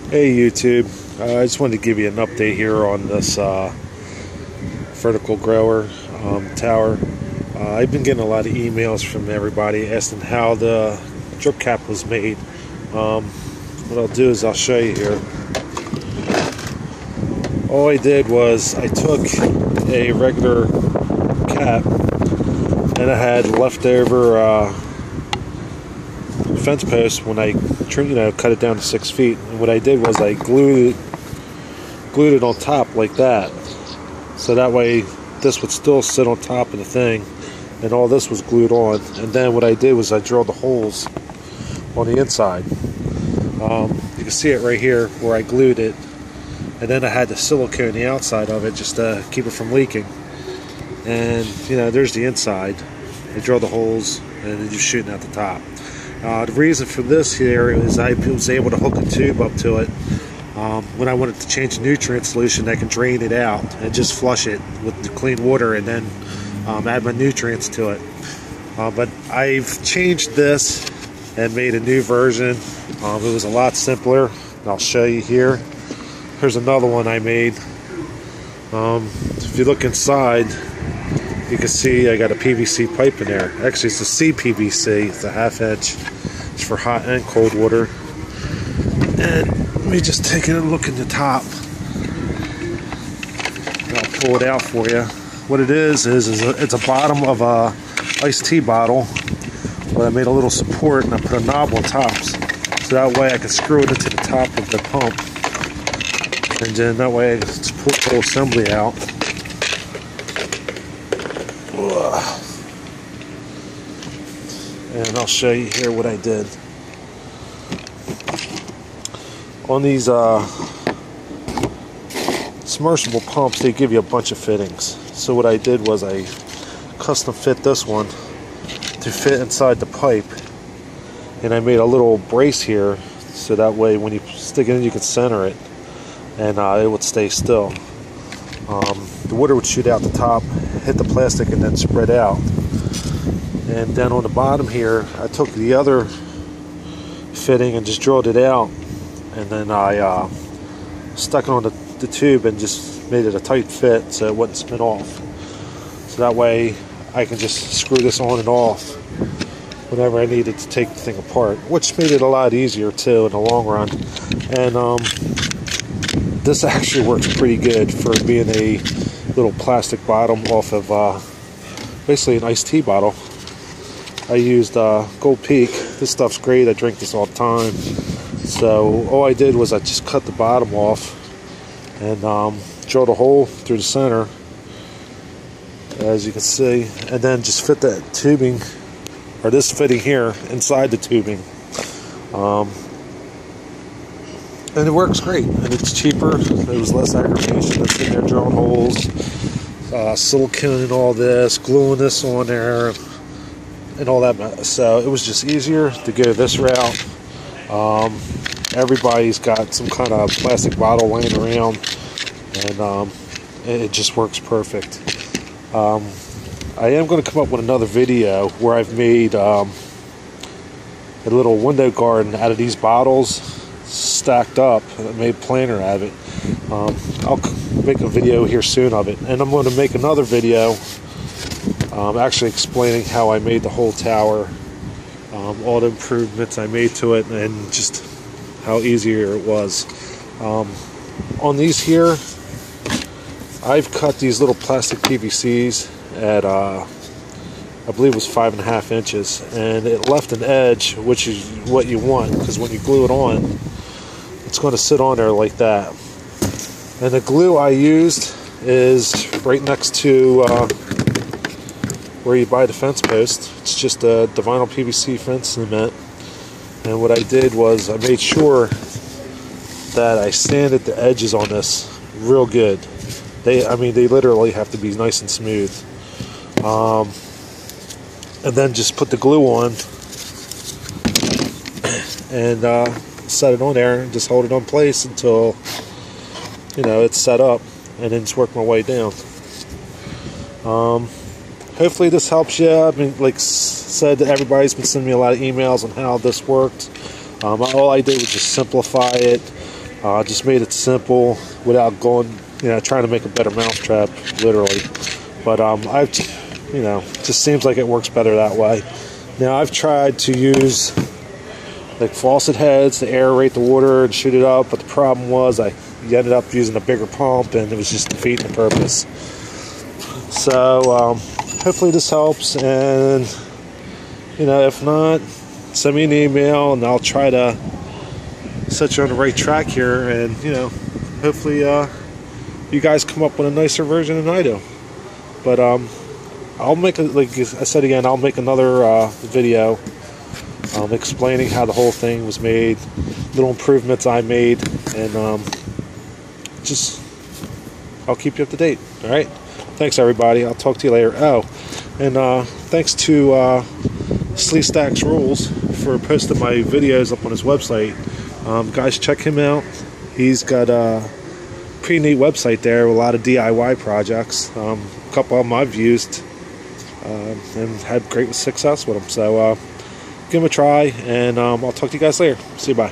Hey YouTube, I just wanted to give you an update here on this vertical grower tower. I've been getting a lot of emails from everybody asking how the drip cap was made. What I'll do is I'll show you here. All I did was I took a regular cap and I had leftover fence posts when I cut it down to 6 feet, and what I did was I glued it on top like that, so that way this would still sit on top of the thing and all this was glued on. And then what I did was I drilled the holes on the inside. You can see it right here where I glued it, and then I had the silicone the outside of it just to keep it from leaking. And there's the inside. I drilled the holes and then just shooting out the top. The reason for this here is I was able to hook a tube up to it. When I wanted to change the nutrient solution, I can drain it out and just flush it with the clean water and then add my nutrients to it. But I've changed this and made a new version. It was a lot simpler. I'll show you here. Here's another one I made. If you look inside, you can see I got a PVC pipe in there. Actually, it's a CPVC. It's a 1/2 inch. It's for hot and cold water. And let me just take a look in the top. I'll pull it out for you. What it is it's a bottom of a iced tea bottle. But I made a little support and I put a knob on top, so that way I can screw it into the top of the pump. And then that way I can just pull the whole assembly out. And I'll show you here what I did. On these submersible pumps, they give you a bunch of fittings. So what I did was I custom fit this one to fit inside the pipe. And I made a little brace here, so that way when you stick it in, you can center it. And it would stay still. The water would shoot out the top, hit the plastic, and then spread out. And then on the bottom here, I took the other fitting and just drilled it out, and then I stuck it on the tube and just made it a tight fit so it wouldn't spin off. So that way I can just screw this on and off whenever I needed to take the thing apart, which made it a lot easier too in the long run. And this actually works pretty good for being a little plastic bottom off of basically an iced tea bottle. I used Gold Peak. This stuff's great. I drink this all the time. So all I did was I just cut the bottom off and drilled a hole through the center, as you can see, and then just fit that tubing, or this fitting here, inside the tubing. And it works great, and it's cheaper. There was less aggravation than sitting there drilling holes, silicone and all this, gluing this on there, and all that. So it was just easier to go this route. Everybody's got some kind of plastic bottle laying around, and it just works perfect. I am going to come up with another video where I've made a little window garden out of these bottles stacked up. I made a planter out of it. I'll make a video here soon of it, and I'm going to make another video actually explaining how I made the whole tower, all the improvements I made to it, and just how easier it was. On these here, I've cut these little plastic PVCs at I believe it was 5.5 inches, and it left an edge, which is what you want, because when you glue it on, it's going to sit on there like that. And the glue I used is right next to where you buy the fence post. It's just the vinyl PVC fence cement. And what I did was I made sure that I sanded the edges on this real good. They literally have to be nice and smooth. And then just put the glue on and set it on there and just hold it on place until it's set up, and then just work my way down. Hopefully this helps you. I mean, like said, everybody's been sending me a lot of emails on how this worked. All I did was just simplify it, Just made it simple without going, trying to make a better mousetrap, literally. But just seems like it works better that way. Now I've tried to use like faucet heads to aerate the water and shoot it up, but the problem was I ended up using a bigger pump and it was just defeating the purpose. So hopefully this helps, and if not, send me an email and I'll try to set you on the right track here, and hopefully you guys come up with a nicer version than I do. But I'll make like I said again, I'll make another video explaining how the whole thing was made, little improvements I made, and I'll keep you up to date. All right, thanks everybody. I'll talk to you later. Oh, and thanks to Slee Stacks Rules for posting my videos up on his website. Guys, check him out. He's got a pretty neat website there with a lot of DIY projects. A couple of them I've used and had great success with them. So give him a try, and I'll talk to you guys later. See you, bye.